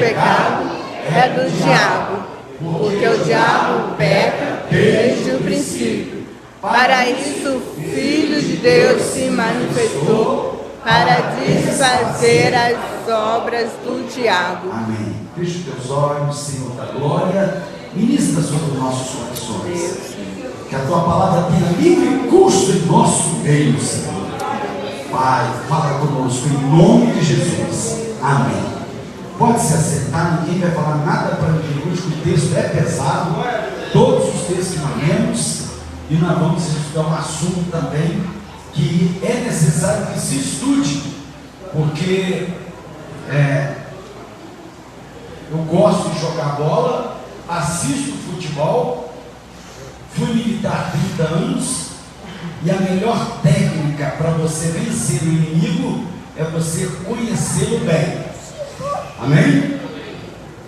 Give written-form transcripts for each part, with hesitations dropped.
pecado é do diabo, porque o diabo peca desde o princípio. Para isso o Filho de Deus se manifestou, para desfazer as obras do diabo. Amém. Feche os teus olhos, Senhor da glória, ministra sobre os nossos corações. Que a tua palavra tenha livre curso em nosso meio, Senhor. Pai, fala conosco em nome de Jesus. Amém. Pode se assentar, ninguém vai falar nada para ninguém hoje, que o texto é pesado. Todos os textos que nós lemos, e nós vamos estudar um assunto também que é necessário que se estude, porque eu gosto de jogar bola, assisto futebol, fui militar 30 anos, e a melhor técnica para você vencer o inimigo é você conhecê-lo bem. Amém?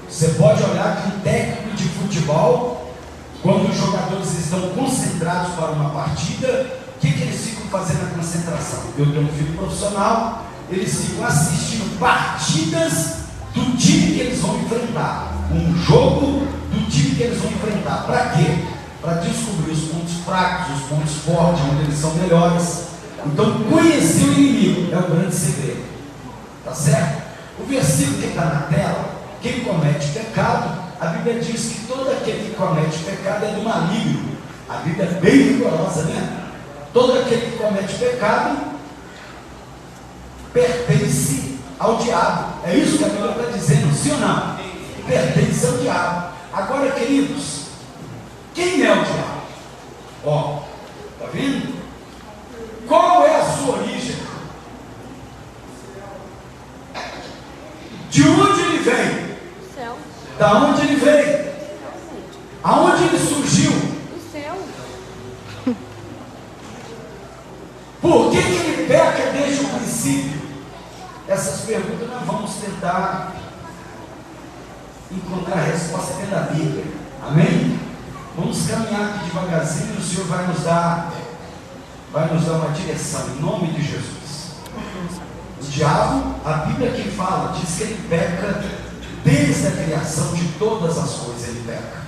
Você pode olhar que um técnico de futebol, quando os jogadores estão concentrados para uma partida, o que eles ficam fazendo na concentração? Eu tenho um filho profissional, eles ficam assistindo partidas do time que eles vão enfrentar, um jogo do time que eles vão enfrentar. Para quê? Para descobrir os pontos fracos, os pontos fortes, onde eles são melhores. Então, conhecer o inimigo é o grande segredo. Tá certo? O versículo que está na tela, quem comete pecado, a Bíblia diz que todo aquele que comete pecado é do maligno. A Bíblia é bem rigorosa, né? Todo aquele que comete pecado pertence ao diabo. É isso que a Bíblia está dizendo, sim ou não? Pertence ao diabo. Agora, queridos, quem é o diabo? Ó, tá vendo? Qual é a sua origem? De onde ele vem? Céu. Da onde ele veio? Aonde ele surgiu? Do céu. Por que ele peca desde o princípio? Essas perguntas nós vamos tentar encontrar a resposta pela Bíblia. Amém? Vamos caminhar aqui devagarzinho, o Senhor vai nos dar uma direção, em nome de Jesus. O diabo, a Bíblia que fala, diz que ele peca desde a criação de todas as coisas, ele peca.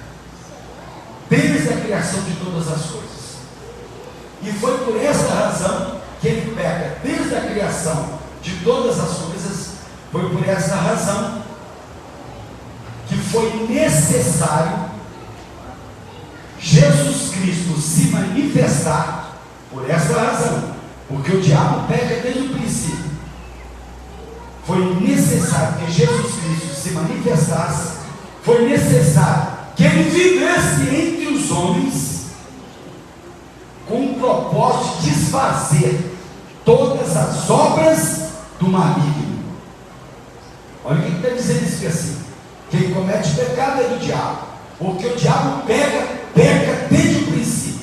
Desde a criação de todas as coisas. E foi por essa razão que ele peca desde a criação de todas as coisas. Foi por essa razão que foi necessário Jesus Cristo se manifestar. Por essa razão, porque o diabo peca desde o princípio. Foi necessário que Jesus Cristo se manifestasse. Foi necessário que ele vivesse entre os homens com o propósito de desfazer todas as obras do maligno. Olha o que está dizendo esse versículo. Quem comete pecado é do diabo, porque o diabo peca desde o princípio.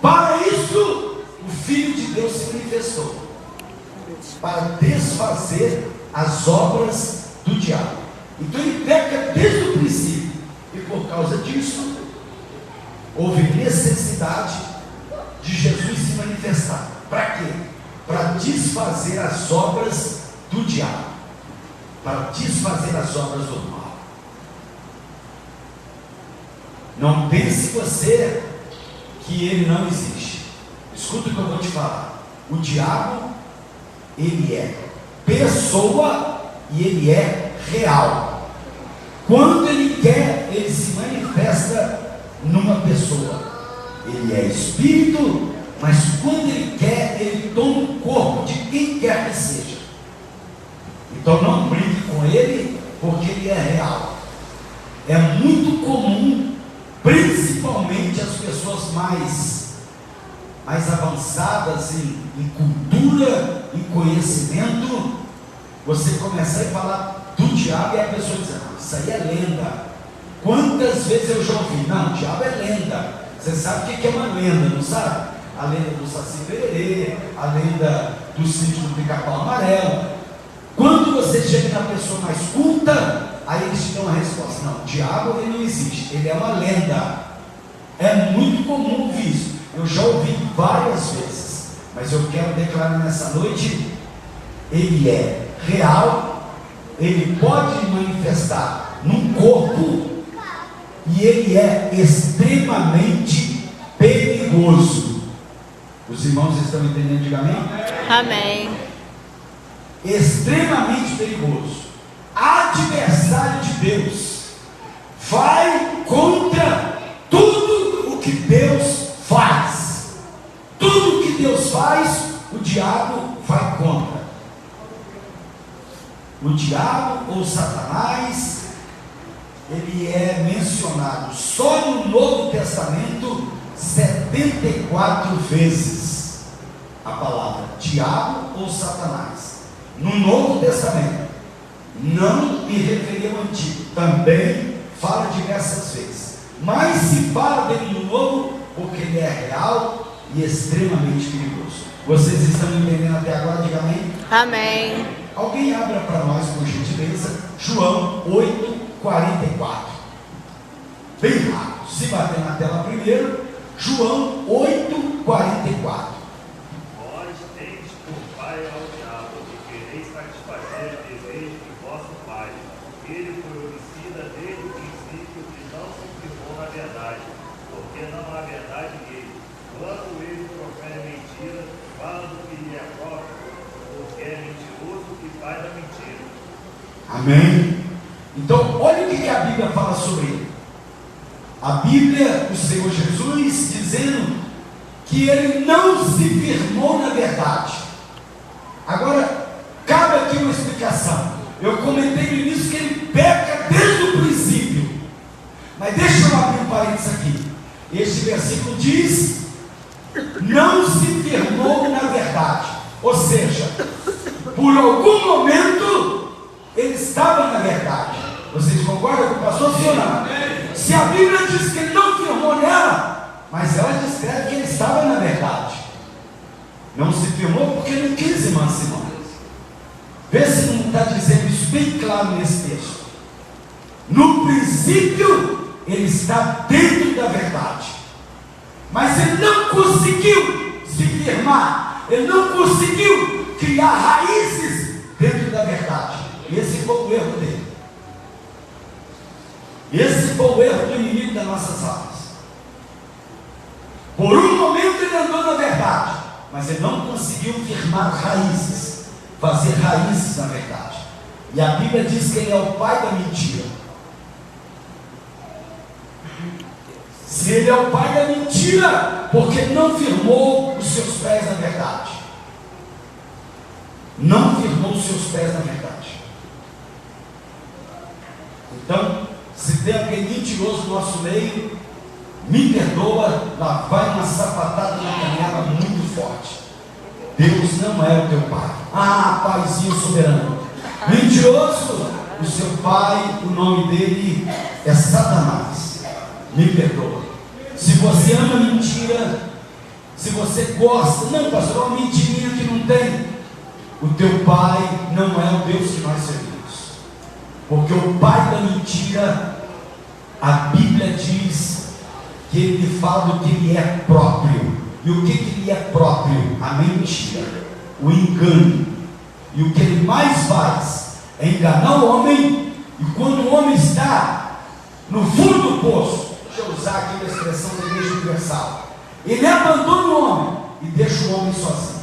Para isso o Filho de Deus se manifestou, para desfazer as obras do diabo. Então ele peca desde o princípio, e por causa disso houve necessidade de Jesus se manifestar. Para quê? Para desfazer as obras do diabo, para desfazer as obras do mal. Não pense você que ele não existe. Escuta o que eu vou te falar. O diabo, ele é pessoa e ele é real. Quando ele quer, ele se manifesta numa pessoa. Ele é espírito, mas quando ele quer, ele toma o corpo de quem quer que seja. Então não brinque com ele, porque ele é real. É muito comum, principalmente as pessoas mais avançadas em cultura, em conhecimento, você começar a falar do diabo e a pessoa diz: não, isso aí é lenda. Quantas vezes eu já ouvi? Não, o diabo é lenda. Você sabe o que é uma lenda, não sabe? A lenda do Saci Pererê, a lenda do sítio do Pica-Pau Amarelo. Quando você chega na pessoa mais culta, aí eles te dão a resposta: não, o diabo ele não existe, ele é uma lenda. É muito comum ouvir isso. Eu já ouvi várias vezes, mas eu quero declarar nessa noite: ele é real, ele pode manifestar num corpo e ele é extremamente perigoso. Os irmãos estão entendendo? Diga amém? Amém. Extremamente perigoso. Adversário de Deus. Vai contra tudo o que Deus faz. Tudo o que Deus faz, o diabo vai contra. O diabo ou Satanás, ele é mencionado só no Novo Testamento 74 vezes. A palavra diabo ou Satanás no Novo Testamento. Não me referi ao Antigo, também fala diversas vezes, mas se fala dele no Novo porque ele é real e extremamente perigoso. Vocês estão entendendo até agora? Diga amém. Amém. Alguém abra para nós, por gentileza, João 8:44. Bem rápido. Se bater na tela primeiro, João 8:44. Vós tendes por pai ao diabo, e quereis satisfazer o desejo de vosso pai. Ele foi homicida desde o princípio e não se firmou na verdade, porque não há verdade nele. Quando ele profere mentira, fala do que lhe é próprio, porque é mentiroso e pai da mentira. Amém? Então, olha o que a Bíblia fala sobre ele. A Bíblia, o Senhor Jesus, dizendo que ele não se firmou na verdade. Agora, cabe aqui uma explicação. Eu comentei no início que ele peca desde o princípio. Mas deixa eu abrir um parênteses aqui. Este versículo diz: não se firmou na verdade. Ou seja, por algum momento ele estava na verdade. Vocês concordam com o pastor? Sim ou não? Se a Bíblia diz que ele não firmou nela, mas ela descreve que ele estava na verdade. Não se firmou porque não quis, irmãs e irmãos. Vê se não está dizendo isso bem claro nesse texto. No princípio, ele está dentro da verdade, mas ele não conseguiu se firmar, ele não conseguiu criar raízes dentro da verdade. E esse foi o erro dele. Esse foi o erro do inimigo das nossas almas. Por um momento ele andou na verdade, mas ele não conseguiu firmar raízes, fazer raízes na verdade. E a Bíblia diz que ele é o pai da mentira. Se ele é o pai da mentira, porque não firmou os seus pés na verdade. Não firmou os seus pés na verdade. Então, se tem alguém mentiroso no nosso meio, me perdoa, lá vai uma sapatada na canela muito forte. Deus não é o teu pai. Ah, paizinho soberano. Mentiroso, o seu pai, o nome dele é Satanás. Me perdoa. Se você ama mentira, se você gosta, não, pastor, uma mentirinha que não tem, o teu pai não é o Deus que nós servimos. Porque o pai da mentira, a Bíblia diz que ele fala do que ele é próprio. E o que ele é próprio? A mentira, o engano. E o que ele mais faz é enganar o homem. E quando o homem está no fundo do poço, deixa eu usar aqui a expressão da Igreja Universal, ele abandona o homem e deixa o homem sozinho.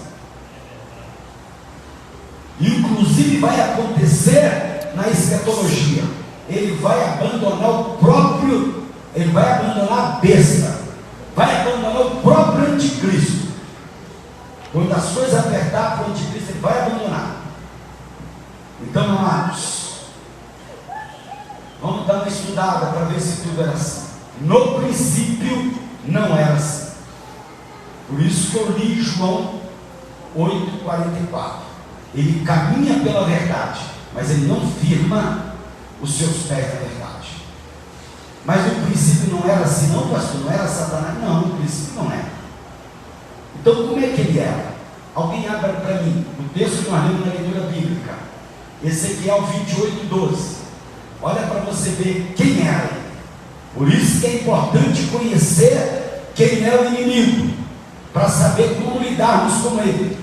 Inclusive vai acontecer na escatologia, ele vai abandonar o próprio, ele vai abandonar a besta, vai abandonar o próprio anticristo. Quando as coisas apertar para o anticristo, ele vai abandonar. Então, amados, vamos dar uma estudada para ver se tudo era assim. No princípio não era assim. Por isso que eu li João 8:44. Ele caminha pela verdade, mas ele não firma os seus pés na verdade. Mas no princípio não era assim, não, pastor? Não era Satanás? Não, no princípio não era. Então como é que ele era? Alguém abra para mim o texto que nós lemos na leitura bíblica, Ezequiel 28:12. Olha para você ver quem era ele. Por isso que é importante conhecer quem é o inimigo, para saber como lidarmos com ele.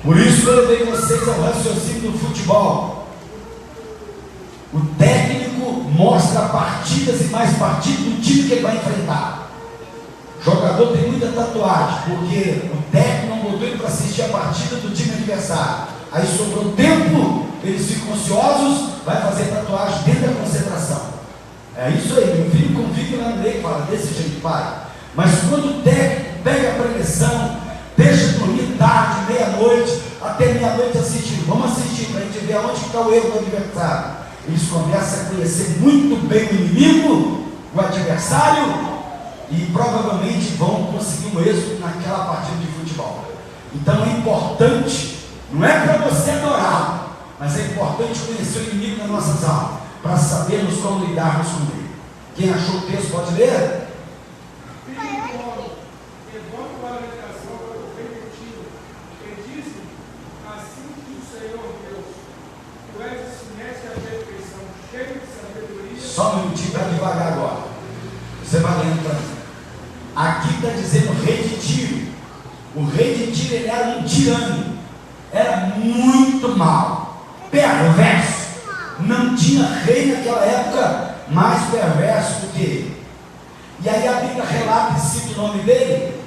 Por isso que eu levei vocês ao raciocínio do futebol. O técnico mostra partidas e mais partidas do time que ele vai enfrentar. O jogador tem muita tatuagem, porque o técnico não botou ele para assistir a partida do time adversário. Aí sobrou tempo, eles ficam ansiosos, vai fazer tatuagem dentro da concentração. É isso aí, meu filho convive lá no meio e fala desse jeito, pai. Mas quando o técnico pega a preleção, deixa dormir tarde, meia-noite, até meia-noite assistindo. Vamos assistir para a gente ver onde está o erro do adversário. Eles começam a conhecer muito bem o inimigo, o adversário, e provavelmente vão conseguir um êxito naquela partida de futebol. Então é importante, não é para você adorar, mas é importante conhecer o inimigo nas nossas almas, para sabermos como lidarmos com ele. Quem achou o texto pode ler? Só um minutinho para devagar agora. Você vai lendo para mim. Aqui está dizendo o rei de Tiro. O rei de Tiro, ele era um tirano. Era muito mau, perverso. Não tinha rei naquela época mais perverso do que ele. E aí a Bíblia relata e cita o nome dele,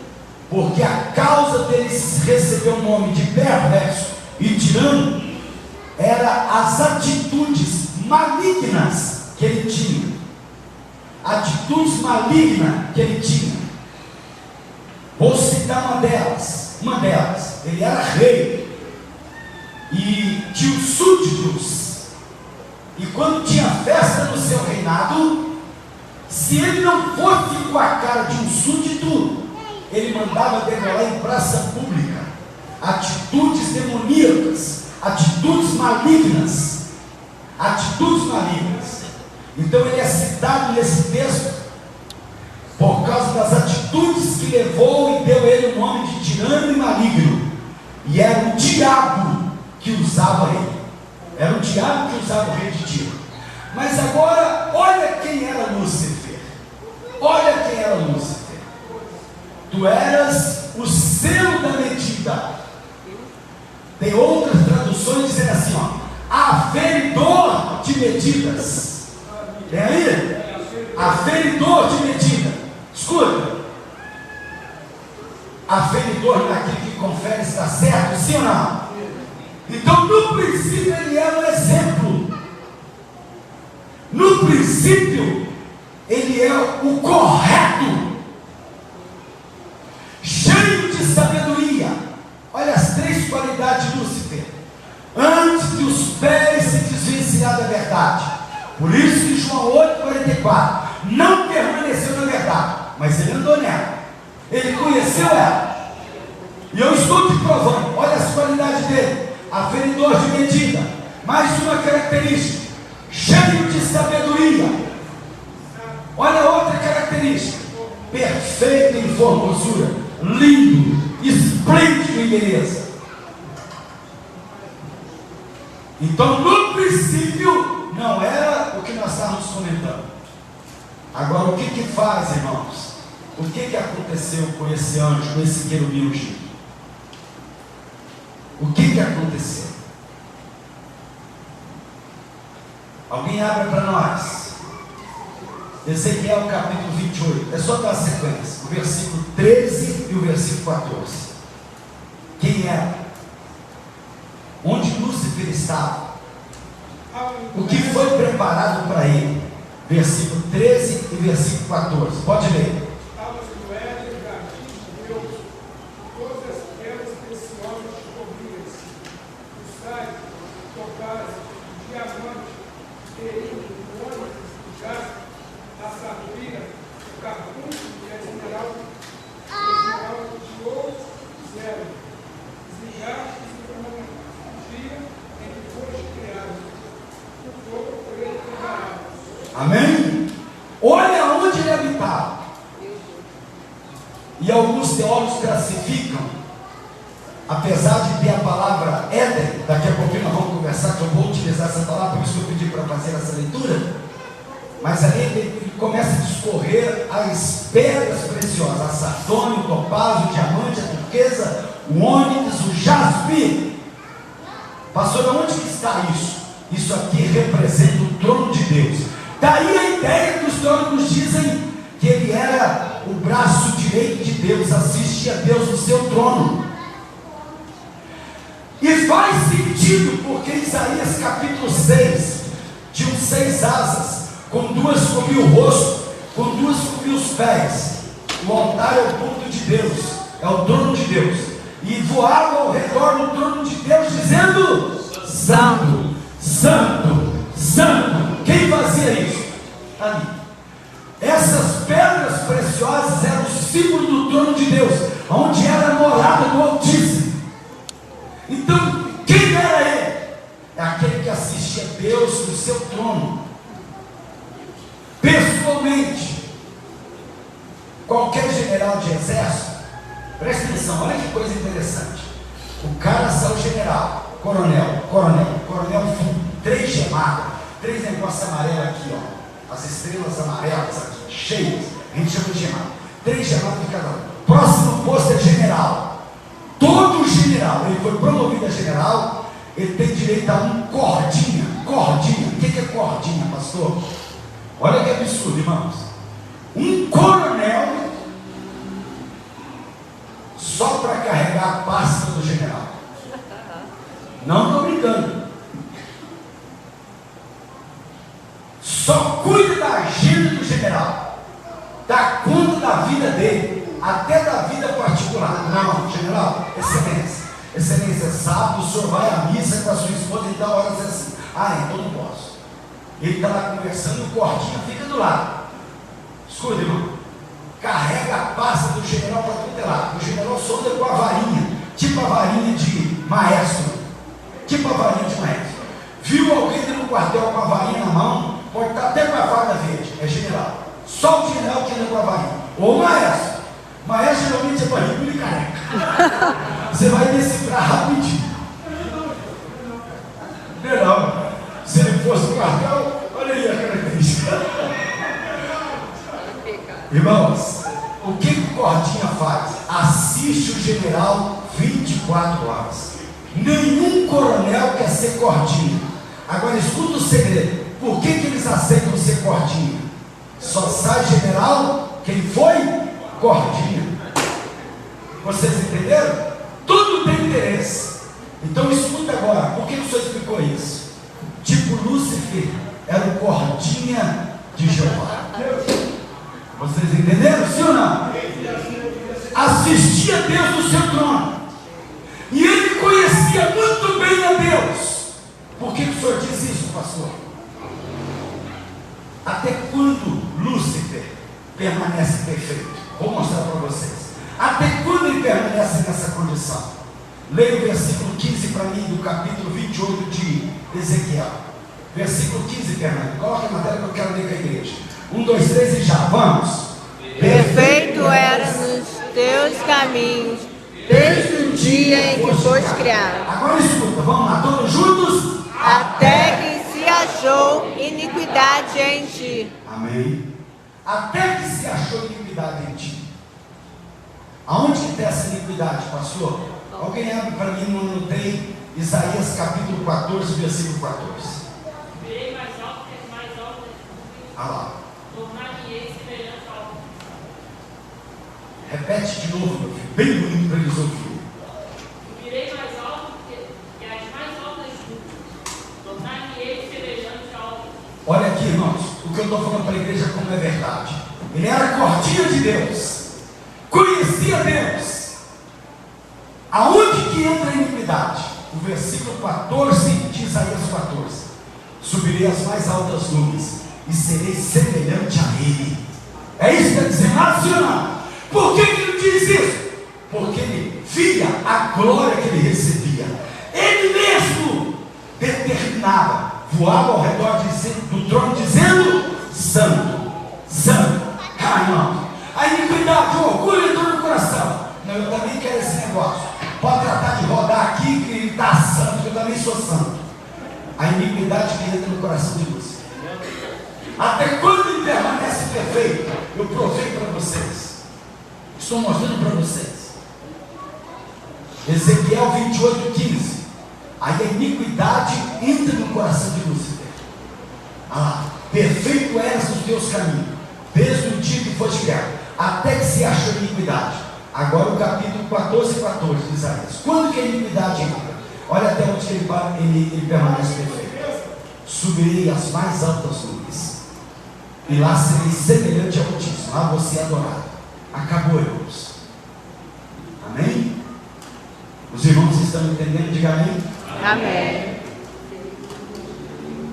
porque a causa dele receber o nome de perverso e tirano era as atitudes malignas que ele tinha. Atitudes malignas que ele tinha. Vou citar uma delas. Ele era rei e tinha os súditos. E quando tinha festa no seu reinado, se ele não fosse com a cara de um súdito, ele mandava degolar em praça pública. Atitudes demoníacas, atitudes malignas. Então ele é citado nesse texto por causa das atitudes que levou e deu ele o nome de tirano e maligno. E era o diabo que usava ele. Era o diabo que usava o rei de Tiro. Mas agora, olha quem era Lúcifer. Tu eras o selo da medida. Tem outras traduções dizendo assim, aferidor de medidas. Tem aí? Aferidor de medida. Escuta. Aferidor naquilo que confere se está certo, sim ou não? Então, no princípio, ele era um exemplo. No princípio, ele é o correto. Cheio de sabedoria. Olha as 3 qualidades de Lúcifer. Antes que os pés se desvencilhar da verdade. Por isso que João 8,44 não permaneceu na verdade, mas ele andou nela. Ele conheceu ela. E eu estou te provando. Olha as qualidades dele. Aferidor de medida. Mais uma característica. Cheio de sabedoria. Olha outra característica. Perfeito em formosura. Lindo. Esplêndido em beleza. Então, no princípio, não era o que nós estávamos comentando. Agora, o que faz, irmãos? O que aconteceu com esse anjo, com esse querubim ungido? O que aconteceu? Alguém abre para nós. Ezequiel capítulo 28. É só dar a sequência. O versículo 13 e o versículo 14. Quem era? Onde Lúcifer estava? O que foi preparado para ele? Versículo 13 e versículo 14. Pode ler. Amém? Olha onde ele habitava. E alguns teólogos classificam, apesar de ter a palavra Éden, daqui a pouquinho nós vamos conversar, que eu vou utilizar essa palavra, por isso que eu pedi para fazer essa leitura. Mas ali ele começa a discorrer as pedras preciosas, a sardônio, o topázio, o diamante, a turquesa, o ônix, o jaspe. Pastor, onde que está isso? Isso aqui representa o trono de Deus. Daí a ideia que os teólogos dizem que ele era o braço direito de Deus, assistia a Deus no seu trono. E faz sentido, porque Isaías capítulo 6 tinha 6 asas, com 2 cobriu o rosto, com 2 cobriu os pés. O altar é o ponto de Deus, é o trono de Deus, e voava ao redor do trono de Deus, dizendo: Santo, Santo, Santo. Quem fazia isso? Ali. Essas pedras preciosas eram o símbolo do trono de Deus, onde era a morada do Altíssimo. Então, quem era ele? É aquele que assiste a Deus no seu trono, pessoalmente. Qualquer general de exército, presta atenção, olha que coisa interessante. O cara saiu general, coronel, fundo, 3 gemadas, 3 negócios amarelos aqui, ó, as estrelas amarelas aqui, cheias, a gente chama de gemada, 3 gemadas de cada um. Próximo posto é general. Todo general, ele foi promovido a general, ele tem direito a um cordinha. O que é cordinha, pastor? Olha que absurdo, irmãos. Um coronel só para carregar a pasta do general. Não estou brincando. Só cuida da agenda do general, dá conta da vida dele, até da vida particular. Não, general, excelência, sábado o senhor vai à missa com a sua esposa e dá horas assim. Então não posso. Ele está lá conversando e o cordinho fica do lado. Escuta, irmão, carrega a pasta do general para tudo lá. O general solta com a varinha, tipo a varinha de maestro. Viu alguém dentro do quartel com a varinha na mão, pode estar até com a faca verde, é general. Só o general que anda com a varinha. Ou o maestro. Maestro geralmente é barrigudo e careca. Você vai decifrar rapidinho. Não, se ele fosse o quartel, olha aí a característica. Irmãos, o que o cordinha faz? Assiste o general 24 horas. Nenhum coronel quer ser cordinha. Agora escuta o segredo. Por que eles aceitam ser cordinha? Só sai general quem foi cordinha. Vocês entenderam? Tudo tem interesse. Então escuta agora. Por que o senhor explicou isso? Tipo Lúcifer era o cordinha de Jeová. Vocês entenderam? Sim ou não? Assistia a Deus no seu trono. E ele conhecia muito bem a Deus. Por que o senhor diz isso, pastor? Até quando Lúcifer permanece perfeito? Vou mostrar para vocês. Até quando ele permanece nessa condição? Leia o versículo 15 para mim, do capítulo 28 de Ezequiel. Versículo 15, Fernando. Coloca a matéria que eu quero ler com a igreja. 1, 2, 3 e já. Vamos. Perfeito era nos teus caminhos, desde o dia em que foste criado. Agora escuta, vamos lá, todos juntos. Até que se achou iniquidade em ti. Amém. Até que se achou iniquidade em ti. Aonde que tem essa iniquidade, pastor? Alguém abre para mim, não anotei, Isaías capítulo 14, versículo 14. Virei mais alto que as mais altas. Ah lá. Tornar-me-ei semelhante ao. Repete de novo, meu filho, bem bonito para eles ouvirem. Virei mais alto que as mais altas nuvens. Tornar-me-ei semelhante ao. Olha aqui, irmãos, o que eu estou falando para a igreja como é verdade. Ele era a cordinha de Deus, conhecia Deus. Aonde que entra a iniquidade? O versículo 14 de Isaías 14. Subirei as mais altas nuvens e serei semelhante a ele. É isso que está dizendo, racional. Por que ele diz isso? Porque ele via a glória que ele recebia. Ele mesmo determinava, voava ao redor do trono dizendo: Santo, Santo. Irmão, a iniquidade, o orgulho entrou no coração. Não, eu também quero esse negócio. Pode tratar de rodar aqui e gritar santo, que eu também sou santo. A iniquidade que entra no coração de você. Até quando ele permanece perfeito? Eu provei para vocês. Estou mostrando para vocês. Ezequiel 28, 15. Aí a iniquidade entra no coração de Lúcifer. Perfeito eras os teus caminhos, desde o dia que foste criado, até que se achou iniquidade. Agora o capítulo 14 de Isaías. Quando que a iniquidade entra? Olha até onde ele permanece perfeito. Subirei às mais altas nuvens, e lá serei semelhante ao Altíssimo. Lá você é adorado. Acabou, irmãos. Amém? Os irmãos estão entendendo? Diga amém. Amém.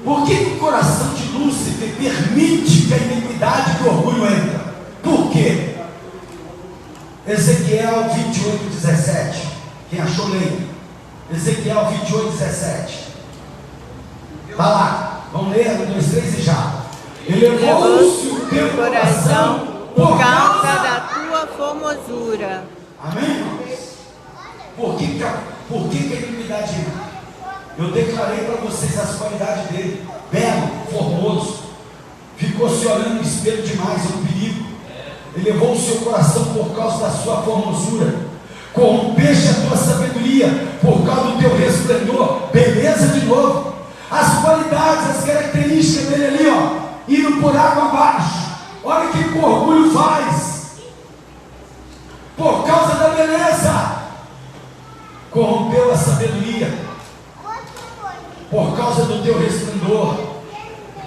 Por que o coração de Lúcifer permite que a iniquidade e o orgulho entrem? Por quê? Ezequiel 28:17. Quem achou, leia. Ezequiel 28:17. Vai lá, vamos ler, 1, 2, 3 e já. Elevou-se o teu coração por causa da tua formosura. Amém, irmãos? Por que a iniquidade entra? Eu declarei para vocês as qualidades dele: belo, formoso, ficou se olhando no espelho demais, é um perigo. Elevou o seu coração por causa da sua formosura, corrompeste a tua sabedoria por causa do teu resplendor, beleza de novo. As qualidades, as características dele ali, ó, indo por água abaixo. Olha o que o orgulho faz. Por causa da beleza, corrompeu a sabedoria. Por causa do teu resplendor,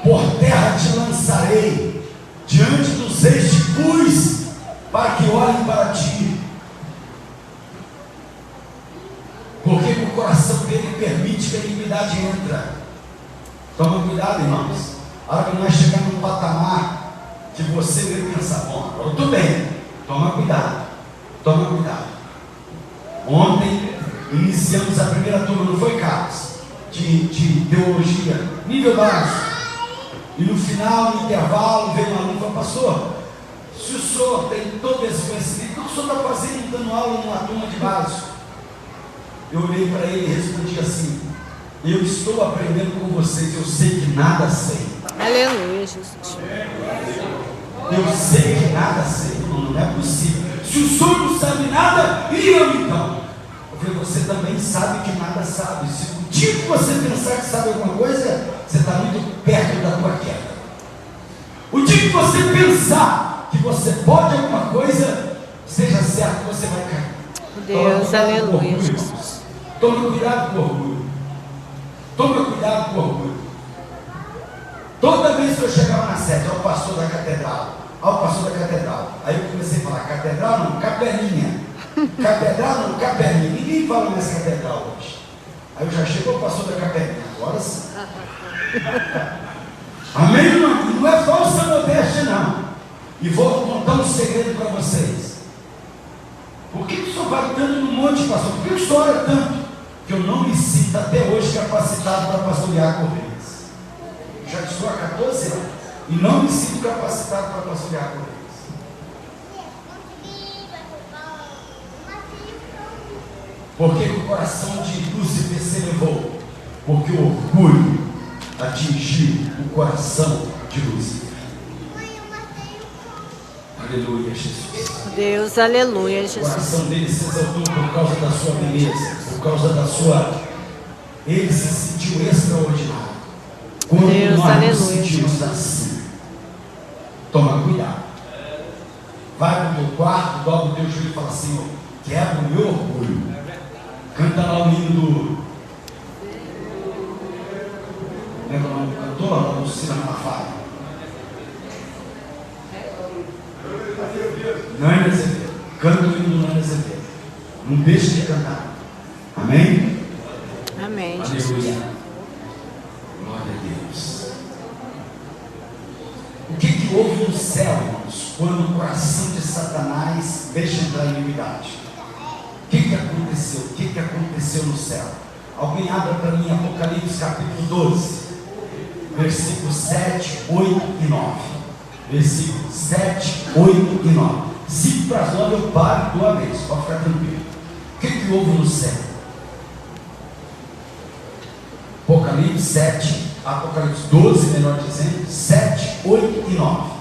por terra te lançarei, diante dos reis te pus, para que olhem para ti. Porque o coração dele permite que a iniquidade entre. Toma cuidado, irmãos. A hora que nós chegarmos num patamar que você vai pensar: bom, agora eu estou bem. Toma cuidado. Toma cuidado. Ontem iniciamos a primeira turma, não foi, Carlos? De teologia, nível básico. E no final, no intervalo, veio um aluno e falou: pastor, se o senhor tem todo esse conhecimento, o que o senhor está fazendo dando aula numa turma de básico? Eu olhei para ele e respondi assim: eu estou aprendendo com vocês, eu sei que nada sei. Aleluia, Jesus. Eu sei que nada sei. Não é possível. Se o senhor não sabe nada, e eu então? Eu falei: você também sabe que nada sabe. Se o dia que você pensar que sabe alguma coisa, você está muito perto da tua queda. O dia que você pensar que você pode alguma coisa, seja certo que você vai cair. Deus, aleluia, Jesus. Tome cuidado com o orgulho. Tome cuidado com o orgulho. Toda vez que eu chegava na sede, ao pastor da catedral, aí eu comecei a falar: catedral não, capelinha. Catedral não, capelinha. Ninguém fala mais catedral hoje. Aí eu já chego ao pastor da capelinha. Agora sim. Amém, irmão? Não é falsa modéstia, não. E vou contar um segredo para vocês. Por que o senhor vai tanto no monte, pastor? Por que o senhor ora tanto? Que eu não me sinto até hoje capacitado para pastorear Correias. Já estou há 14 anos e não me sinto capacitado para pastorear Correias. Por que o coração de Lúcifer se elevou? Porque o orgulho atingiu o coração de Lúcifer. Aleluia, Jesus. Deus, aleluia, Jesus. O coração dele se exaltou por causa da sua beleza, por causa da sua... Ele se sentiu extraordinário. Quando Deus, nós aleluia, nos sentimos assim, toma cuidado. Vai para o teu quarto, dobra o teu joelho e fala: Senhor, quebra o meu orgulho. Canta lá o hino do... Lembra o nome do cantor? Lá do Lucina Malafaia. Nani Azevedo. Canta o hino do Nani Azevedo. Não deixe de cantar. Amém? Amém. Aleluia. Glória a Deus. O que houve no céu, irmãos, quando o coração de Satanás deixa entrar em iniquidade? O que aconteceu? O que aconteceu no céu? Alguém abra para mim Apocalipse capítulo 12, versículos 7, 8 e 9. Versículos 7, 8 e 9. 5 para as 9 eu paro e dou a vez, pode ficar tranquilo. O que houve no céu? Apocalipse 7, Apocalipse 12, melhor dizendo, 7, 8 e 9.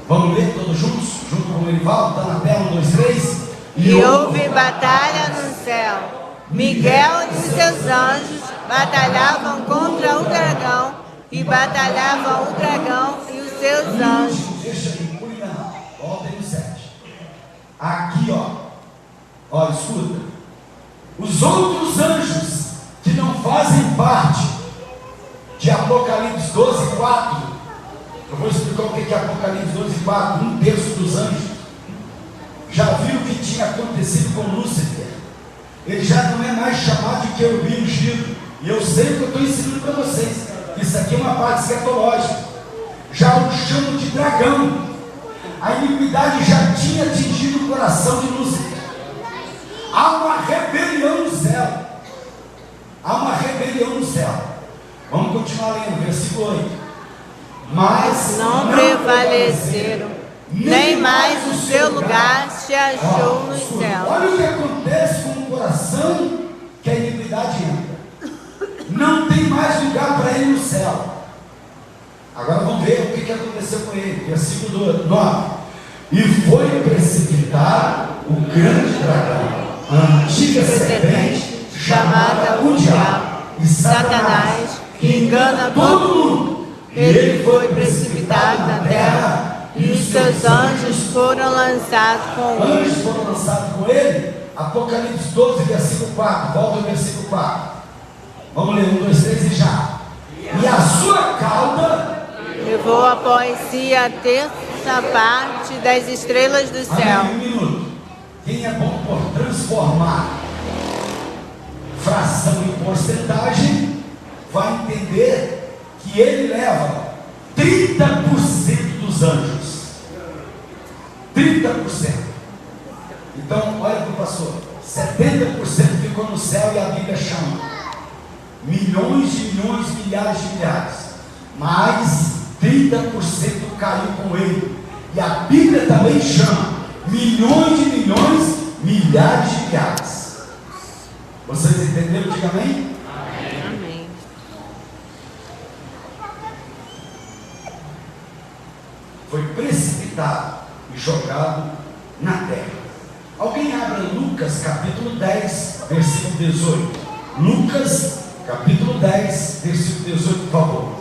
Vamos ler todos juntos? Junto com com ele, Val, está na tela, 1, 2, 3. E houve batalha no céu. Miguel e seus anjos batalhavam contra o dragão, e batalhavam o dragão e os seus anjos. Deixa aí, cuida não. Volta aí no 7. Aqui, ó, escuta. Os outros anjos que não fazem parte de Apocalipse 12, 4. Eu vou explicar o que é Apocalipse 12, 4. 1/3 dos anjos já viu o que tinha acontecido com Lúcifer. Ele já não é mais chamado de querubim ungido. E eu sei o que eu estou ensinando para vocês. Isso aqui é uma parte escatológica. Já o chamam de dragão. A iniquidade já tinha atingido o coração de Lúcifer. Há uma rebelião no céu. Há uma rebelião no céu. Vamos continuar lendo, versículo 8. Mas não prevaleceram, nem mais o seu lugar se achou nos céus. Olha o que acontece com o coração que a iniquidade entra. Não tem mais lugar para ele no céu. Agora vamos ver o que aconteceu com ele. Versículo 9. E foi precipitado o grande dragão, a antiga serpente, chamada o diabo e Satanás, que engana todo mundo. Ele foi precipitado na terra, e os seus anjos foram lançados com ele. Anjos foram lançados com ele. Apocalipse 12, versículo 4. Volta ao versículo 4. Vamos ler 1, 2, 3 e já. E a sua cauda levou após si a terça parte das estrelas do céu. Um minuto. Quem é bom por transformar fração em porcentagem vai entender que ele leva 30% dos anjos. 30%. Então, olha para o pastor. 70% ficou no céu e a Bíblia chama milhões de milhões, milhares de milhares. Mas 30% caiu com ele. E a Bíblia também chama milhões de milhões, milhares de milhares. Vocês entenderam? Diga amém? Amém. Foi precipitado e jogado na terra. Alguém abra Lucas capítulo 10, versículo 18. Lucas capítulo 10, versículo 18, por favor.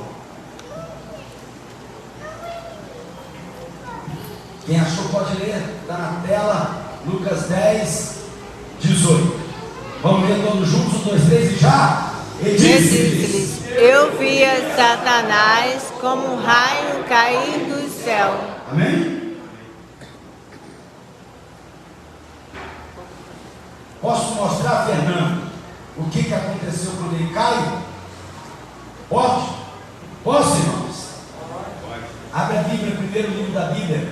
Quem achou pode ler, está na tela. Lucas 10, 18. Vamos ler todos juntos, 1, 2, 3 e já. E Disse-lhes: eu via Satanás como um raio cair do céu. Amém? Posso mostrar, Fernando, o que aconteceu quando ele cai? Pode? Posso, irmãos? Abre a Bíblia, primeiro livro da Bíblia,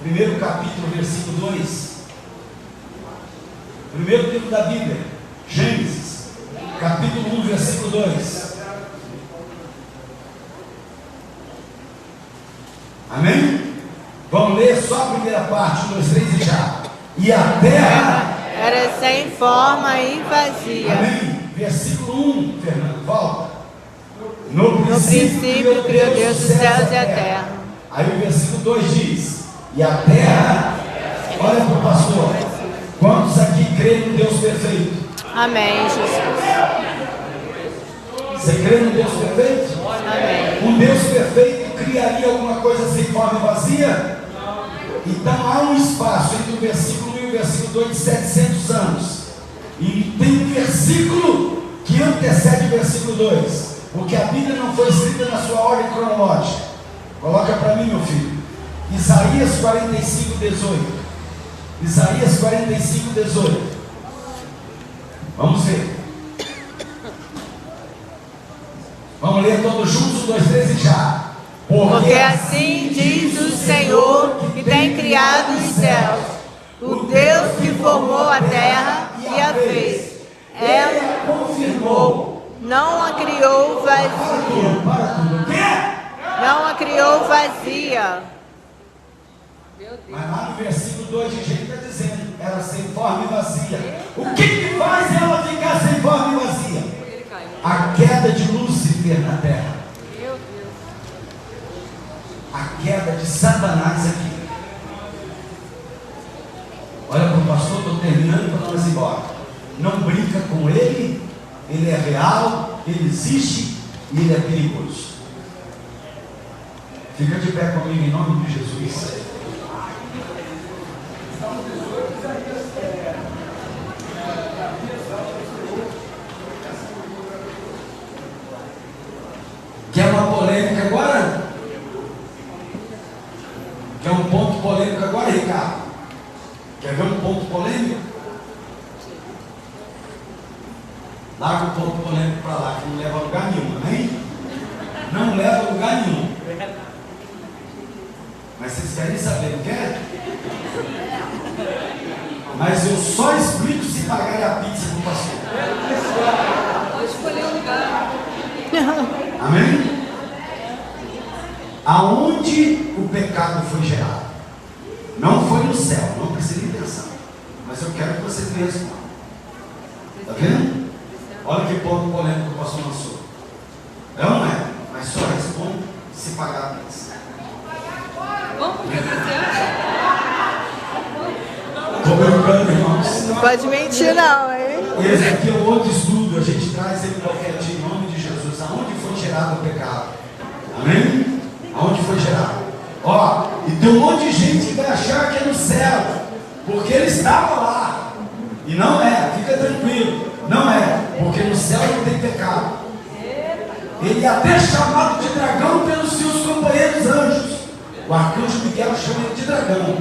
primeiro capítulo, versículo 2. Primeiro livro da Bíblia, Gênesis, capítulo 1, versículo 2. Amém? Vamos ler só a primeira parte, 1, 2, 3 e já. E a terra era sem forma e vazia. Amém? Versículo 1, Fernando, volta. No princípio criou Deus os céus e a terra. Aí o versículo 2 diz: e a terra, olha para o pastor, quantos aqui creem no Deus perfeito? Amém, Jesus. Você crê no Deus perfeito? Amém. Um Deus perfeito criaria alguma coisa sem forma e vazia? Então há um espaço entre o versículo 1 e o versículo 2 de 700 anos. E tem um versículo que antecede o versículo 2, porque a Bíblia não foi escrita na sua ordem cronológica. Coloca para mim, meu filho. Isaías 45, 18. Isaías 45, 18. Vamos ver. Vamos ler todos juntos, 1, 2, 3 e já. Porque assim diz o Senhor que tem criado os céus, o Deus que formou a terra e a fez. Ela confirmou, não a criou vazia. Não a criou vazia. Mas lá no versículo 2 de Gênesis está dizendo, ela sem forma e vazia. O que faz ela ficar sem forma e vazia? A queda de Lúcifer na terra. A queda de Satanás aqui. ele é real, ele existe e ele é perigoso. Fica de pé comigo em nome de Jesus. Quer uma polêmica agora? Quer um ponto polêmico agora, Ricardo? Quer ver um ponto polêmico? Larga o ponto polêmico para lá, que não leva a lugar nenhum, amém? Não leva a lugar nenhum. Mas vocês querem saber, não quer? Mas eu só explico se pagarem a pizza do pastor. Vou escolher um lugar. Amém? Aonde o pecado foi gerado? Não foi no céu, não precisa nem pensar. Mas eu quero que vocês me respondam. Está vendo? Olha que ponto polêmico que o pastor lançou. Não é, mas só responde se pagar a pizza. Vamos, o que você acha? Estou brincando, irmãos. Não pode mentir não, hein? Esse aqui é um outro estudo, a gente traz ele qualquer dia em nome de Jesus. Aonde foi gerado o pecado? Amém? Aonde foi gerado? Ó, e tem um monte de gente que vai achar que é no céu, porque ele estava lá. E não é, fica tranquilo. Não é, porque no céu não tem pecado. Ele é até chamado de dragão pelos seus companheiros anjos. O arcanjo Miguel chama ele de dragão.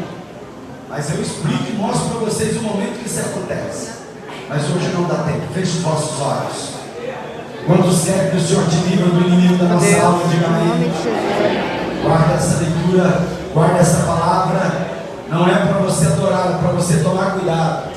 Mas eu explico e mostro para vocês o momento que isso acontece. Mas hoje não dá tempo. Feche os vossos olhos. Quando serve o Senhor te livra do inimigo da nossa alma, diga amém. Guarda essa leitura, guarda essa palavra. Não é para você adorar, é para você tomar cuidado.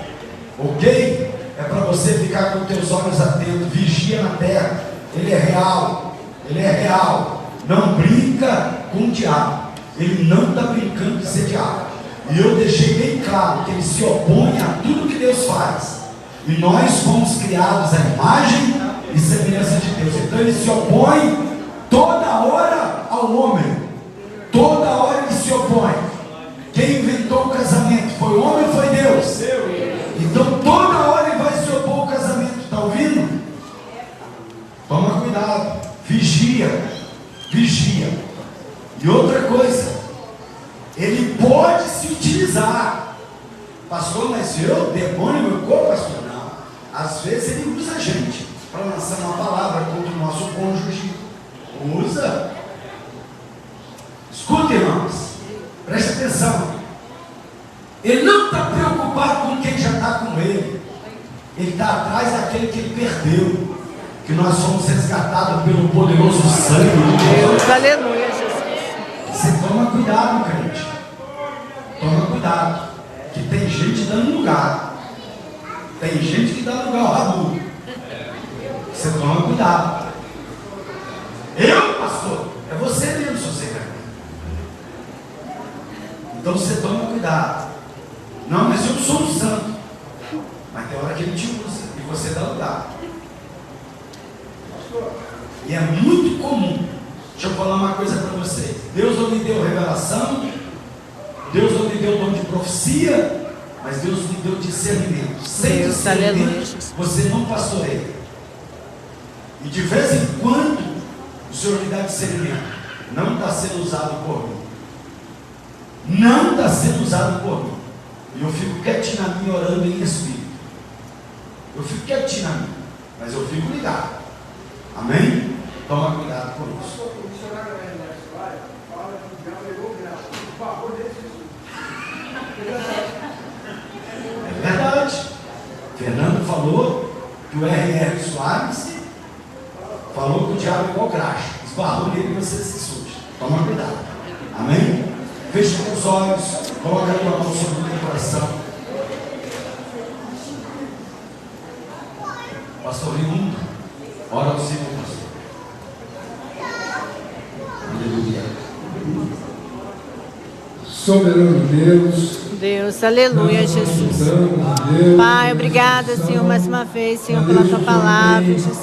Ok? É para você ficar com os teus olhos atentos. Vigia na terra. Ele é real. Ele é real. Não brinca com o diabo. Ele não está brincando de ser diabo. E eu deixei bem claro que ele se opõe a tudo que Deus faz. E nós fomos criados à imagem e semelhança de Deus. Então ele se opõe toda hora ao homem. Toda hora ele se opõe. Quem inventou o casamento? Foi o homem ou foi Deus? Então toda hora ele vai se opor ao casamento. Está ouvindo? Toma cuidado. Vigia. Vigia. E outra coisa, ele pode se utilizar. Pastor, mas eu, demônio, meu corpo, pastor, não. Às vezes ele usa a gente para lançar uma palavra contra o nosso cônjuge. Usa. Escuta, irmãos, preste atenção. Ele não está preocupado com quem já está com ele. Ele está atrás daquele que ele perdeu. Que nós somos resgatados pelo poderoso sangue de Deus. Aleluia, Jesus. Você toma cuidado, crente. Toma cuidado. Que tem gente dando lugar. Tem gente que dá lugar ao rabu. Você toma cuidado. Eu, pastor, é você mesmo, se você quer. Então você toma cuidado. Não, mas eu sou um santo. Mas tem hora que ele te usa e você dá lugar. E é muito comum. Deixa eu falar uma coisa para vocês. Deus não me deu revelação, Deus não me deu dom de profecia, mas Deus me deu discernimento. Sem discernimento, você não pastoreia. E de vez em quando, o Senhor me dá discernimento. Não está sendo usado por mim. Não está sendo usado por mim. E eu fico quietinho na minha, orando em espírito. Eu fico quietinho na minha, mas eu fico ligado. Amém? Toma cuidado com isso. O missionário Ernesto fala que o diabo levou graça. Por favor, desse É verdade. Fernando falou que o R.R. Soares falou que o diabo é igual graxa. Esbarrou nele e você se suja. Toma cuidado. Amém? Feche os olhos. Coloca a tua mão sobre o teu coração. Pastor Raimundo, ora ao Senhor, pastor. Aleluia. Soberano Deus, aleluia, Jesus. Pai, obrigada, Senhor, mais uma vez, Senhor, pela tua palavra, Jesus.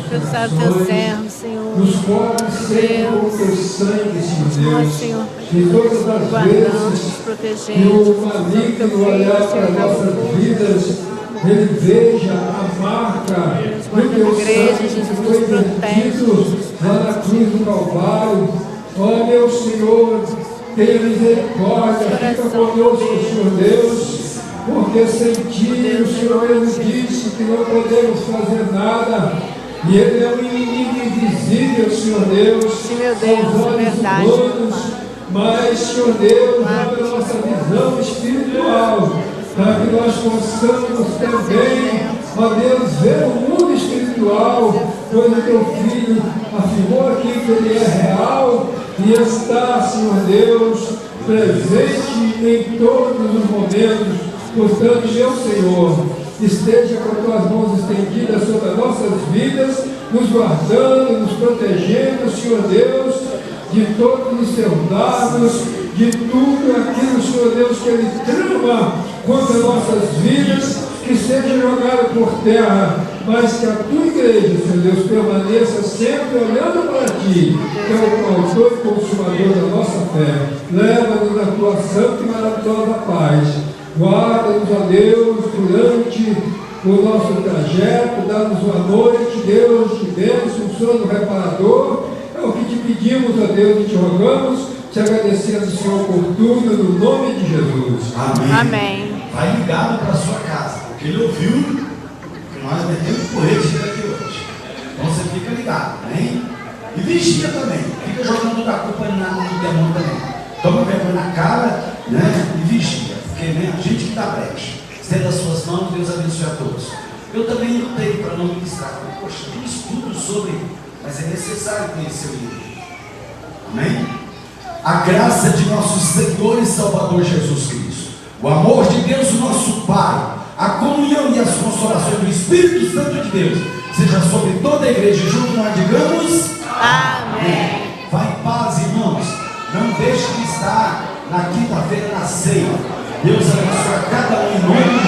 Pelo salve do teu servo, Senhor. nos cobre sempre com o teu sangue, Senhor Deus. Senhor, De todas as guardando, nos vezes que protegendo. o maligno olhar para nossas vidas, ele veja a marca nos do guarda teu na igreja, sangue Jesus que nos foi protege. vertido lá na cruz do Calvário. Ó meu Senhor, tenha misericórdia, fica conosco, Senhor Deus, porque sem ti o Senhor mesmo disse que não podemos fazer nada. E ele é um inimigo invisível, Senhor Deus, Sim, meu Deus, aos olhos é verdade, humanos. Mas, Senhor Deus, abre a nossa visão espiritual, para que nós possamos também, ó Deus, ver o mundo espiritual, pois o teu Filho afirmou aqui que ele é real e está, Senhor Deus, presente em todos os momentos. Portanto, meu Senhor, esteja com as tuas mãos estendidas sobre as nossas vidas, nos guardando, nos protegendo, Senhor Deus, de todos os seus dados, de tudo aquilo, Senhor Deus, que Ele trama contra nossas vidas, que seja jogado por terra, mas que a tua igreja, Senhor Deus, permaneça sempre olhando para ti, que é o autor e consumador da nossa fé. Leva-nos na tua santa e maravilhosa paz. Guarda-nos, ó Deus, durante o nosso trajeto, dá-nos uma noite, Deus, de bênção, um sono reparador. É o que te pedimos, ó Deus, e te rogamos, te agradecendo, Senhor, por tudo, no nome de Jesus. Amém. Amém. Vai ligado para a sua casa, porque ele ouviu que nós metemos porrete daqui hoje. Então você fica ligado, amém? E vigia também, fica jogando toda a culpa no demônio também. Toma vergonha na cara, né? E vigia, porque né, a gente que dá brecha. Estenda as suas mãos, Deus abençoe a todos. Eu também lutei para não ministrar, porque, poxa, tem estudo sobre, mas é necessário conhecer o livro. Amém? A graça de nosso Senhor e Salvador Jesus Cristo, o amor de Deus, o nosso Pai, a comunhão e as consolações do Espírito Santo de Deus, seja sobre toda a igreja. Junto nós digamos Amém. Vai em paz, irmãos. Não deixe de estar na quinta-feira na ceia. Deus abençoe a cada um em nome